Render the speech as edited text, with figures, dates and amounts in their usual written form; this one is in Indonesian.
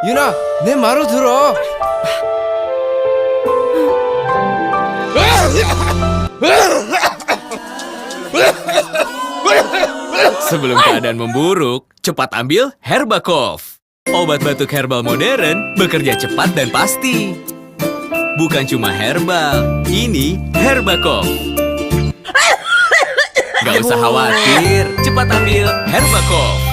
유나, 내 말을 들어. Sebelum keadaan memburuk, cepat ambil Herbacov. Obat batuk herbal modern bekerja cepat dan pasti. Bukan cuma herbal, ini Herbacov. Gak usah khawatir, cepat ambil Herbacov.